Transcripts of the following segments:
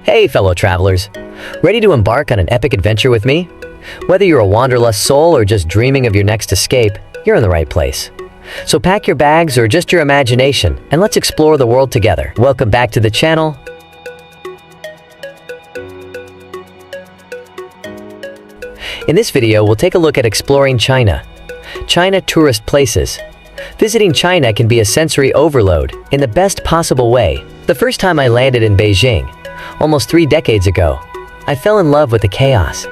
Hey fellow travelers, ready to embark on an epic adventure with me? Whether you're a wanderlust soul or just dreaming of your next escape, you're in the right place. So pack your bags or just your imagination and let's explore the world together. Welcome back to the channel. In this video, we'll take a look at exploring China. China tourist places. Visiting China can be a sensory overload in the best possible way. The first time I landed in Beijing, almost 3 decades ago, I fell in love with the chaos.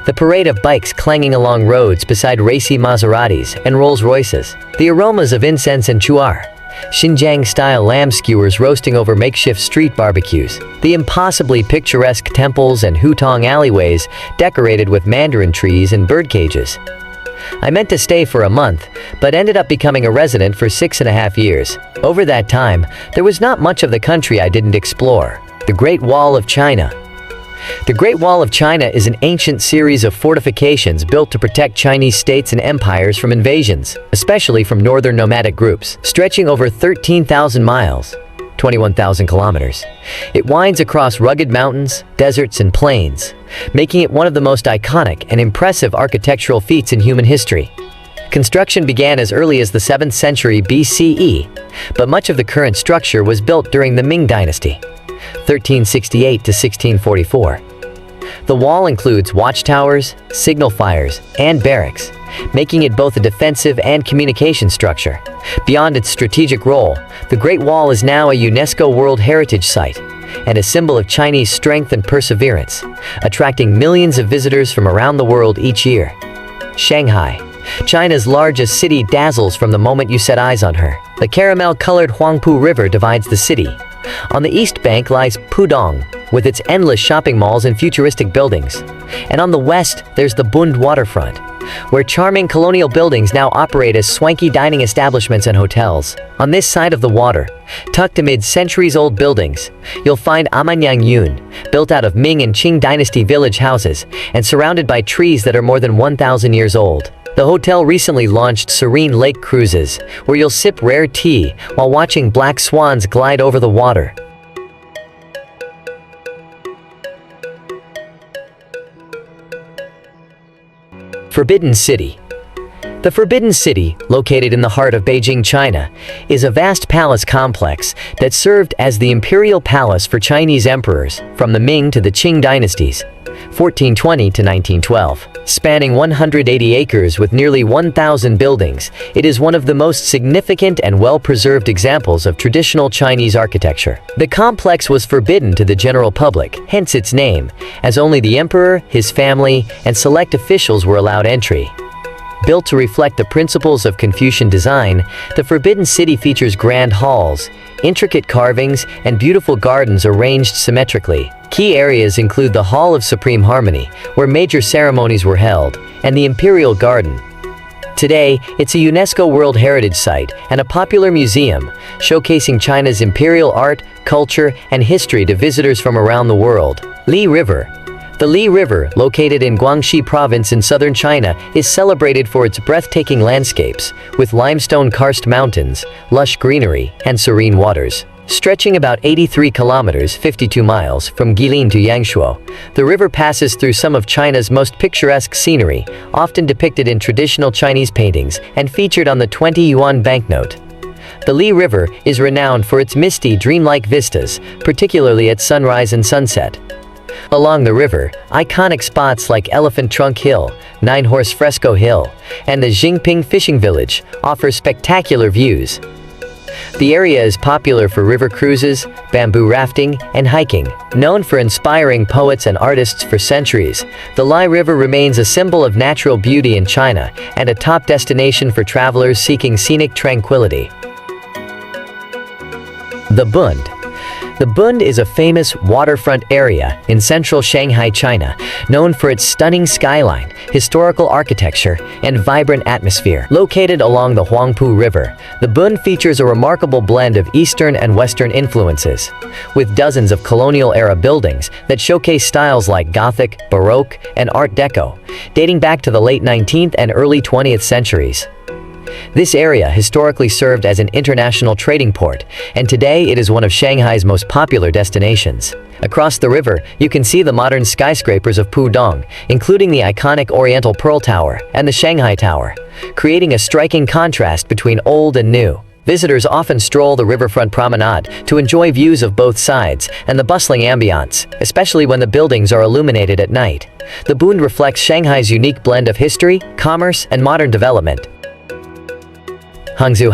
The parade of bikes clanging along roads beside racy Maseratis and Rolls-Royces. The aromas of incense and chuar. Xinjiang-style lamb skewers roasting over makeshift street barbecues. The impossibly picturesque temples and hutong alleyways decorated with mandarin trees and bird cages. I meant to stay for a month, but ended up becoming a resident for 6.5 years. Over that time, there was not much of the country I didn't explore. The Great Wall of China. The Great Wall of China is an ancient series of fortifications built to protect Chinese states and empires from invasions, especially from northern nomadic groups. Stretching over 13,000 miles, 21,000 kilometers, it winds across rugged mountains, deserts, and plains, making it one of the most iconic and impressive architectural feats in human history. Construction began as early as the 7th century BCE, but much of the current structure was built during the Ming Dynasty, 1368 to 1644. The wall includes watchtowers, signal fires, and barracks, making it both a defensive and communication structure. Beyond its strategic role, the Great Wall is now a UNESCO World Heritage Site and a symbol of Chinese strength and perseverance, attracting millions of visitors from around the world each year. Shanghai, China's largest city, dazzles from the moment you set eyes on her. The caramel-colored Huangpu River divides the city. On the east bank lies Pudong, with its endless shopping malls and futuristic buildings. And on the west, there's the Bund waterfront, where charming colonial buildings now operate as swanky dining establishments and hotels. On this side of the water, tucked amid centuries-old buildings, you'll find Amanyang Yun, built out of Ming and Qing dynasty village houses and surrounded by trees that are more than 1,000 years old. The hotel recently launched serene lake cruises, where you'll sip rare tea while watching black swans glide over the water. Forbidden City. The Forbidden City, located in the heart of Beijing, China, is a vast palace complex that served as the imperial palace for Chinese emperors from the Ming to the Qing dynasties, 1420 to 1912. Spanning 180 acres with nearly 1,000 buildings, it is one of the most significant and well-preserved examples of traditional Chinese architecture. The complex was forbidden to the general public, hence its name, as only the emperor, his family, and select officials were allowed entry. Built to reflect the principles of Confucian design, the Forbidden City features grand halls, intricate carvings, and beautiful gardens arranged symmetrically. Key areas include the Hall of Supreme Harmony, where major ceremonies were held, and the Imperial Garden. Today, it's a UNESCO World Heritage Site and a popular museum, showcasing China's imperial art, culture, and history to visitors from around the world. Li River. The Li River, located in Guangxi Province in southern China, is celebrated for its breathtaking landscapes, with limestone karst mountains, lush greenery, and serene waters. Stretching about 83 kilometers 52 miles from Guilin to Yangshuo, the river passes through some of China's most picturesque scenery, often depicted in traditional Chinese paintings and featured on the 20 yuan banknote. The Li River is renowned for its misty, dreamlike vistas, particularly at sunrise and sunset. Along the river, iconic spots like Elephant Trunk Hill, Nine Horse Fresco Hill, and the Jingping Fishing Village offer spectacular views. The area is popular for river cruises, bamboo rafting, and hiking. Known for inspiring poets and artists for centuries, the Li River remains a symbol of natural beauty in China and a top destination for travelers seeking scenic tranquility. The Bund. The Bund is a famous waterfront area in central Shanghai, China, known for its stunning skyline, historical architecture, and vibrant atmosphere. Located along the Huangpu River, the Bund features a remarkable blend of Eastern and Western influences, with dozens of colonial-era buildings that showcase styles like Gothic, Baroque, and Art Deco, dating back to the late 19th and early 20th centuries. This area historically served as an international trading port, and today it is one of Shanghai's most popular destinations. Across the river, you can see the modern skyscrapers of Pudong, including the iconic Oriental Pearl Tower and the Shanghai Tower, creating a striking contrast between old and new. Visitors often stroll the riverfront promenade to enjoy views of both sides and the bustling ambiance, especially when the buildings are illuminated at night. The Bund reflects Shanghai's unique blend of history, commerce, and modern development. Hangzhou,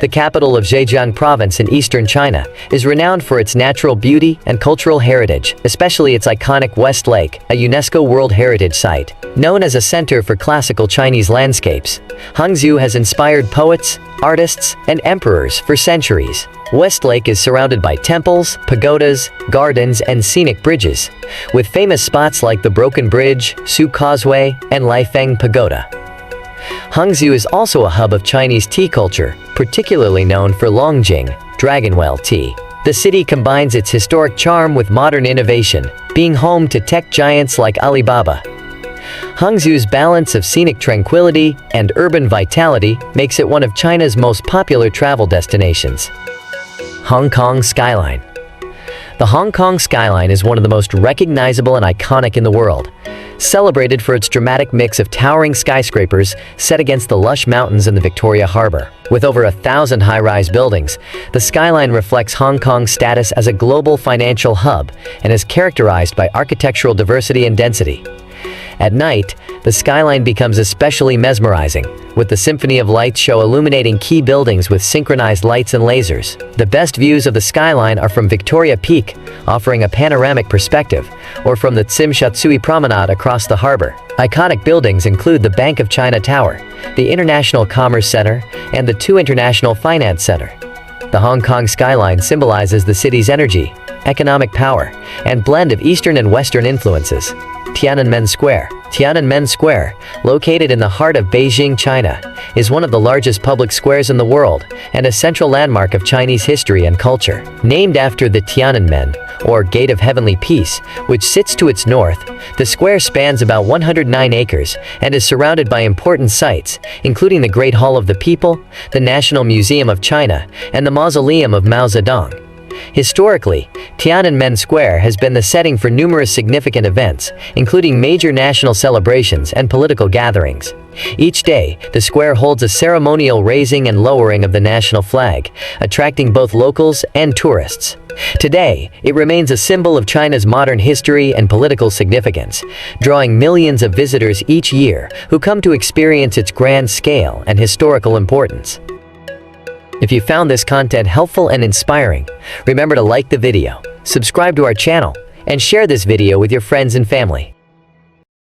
the capital of Zhejiang province in eastern China, is renowned for its natural beauty and cultural heritage, especially its iconic West Lake, a UNESCO World Heritage Site. Known as a center for classical Chinese landscapes, Hangzhou has inspired poets, artists, and emperors for centuries. West Lake is surrounded by temples, pagodas, gardens, and scenic bridges, with famous spots like the Broken Bridge, Su Causeway, and Laifeng Pagoda. Hangzhou is also a hub of Chinese tea culture, particularly known for Longjing, dragonwell tea. The city combines its historic charm with modern innovation, being home to tech giants like Alibaba. Hangzhou's balance of scenic tranquility and urban vitality makes it one of China's most popular travel destinations. Hong Kong skyline. The Hong Kong skyline is one of the most recognizable and iconic in the world, celebrated for its dramatic mix of towering skyscrapers set against the lush mountains in the Victoria Harbor. With over 1,000 high-rise buildings, the skyline reflects Hong Kong's status as a global financial hub and is characterized by architectural diversity and density. At night, the skyline becomes especially mesmerizing, with the symphony of lights show illuminating key buildings with synchronized lights and lasers. The best views of the skyline are from Victoria Peak, offering a panoramic perspective, or from the Tsim Sha Tsui Promenade across the harbor. Iconic buildings include the Bank of China Tower, the International Commerce Center, and the Tu International Finance Center. The Hong Kong skyline symbolizes the city's energy, economic power, and blend of Eastern and Western influences. Tiananmen Square, located in the heart of Beijing, China, is one of the largest public squares in the world and a central landmark of Chinese history and culture. Named after the Tiananmen, or Gate of Heavenly Peace, which sits to its north, the square spans about 109 acres and is surrounded by important sites, including the Great Hall of the People, the National Museum of China, and the Mausoleum of Mao Zedong. Historically, Tiananmen Square has been the setting for numerous significant events, including major national celebrations and political gatherings. Each day, the square holds a ceremonial raising and lowering of the national flag, attracting both locals and tourists. Today, it remains a symbol of China's modern history and political significance, drawing millions of visitors each year who come to experience its grand scale and historical importance. If you found this content helpful and inspiring, remember to like the video, subscribe to our channel, and share this video with your friends and family.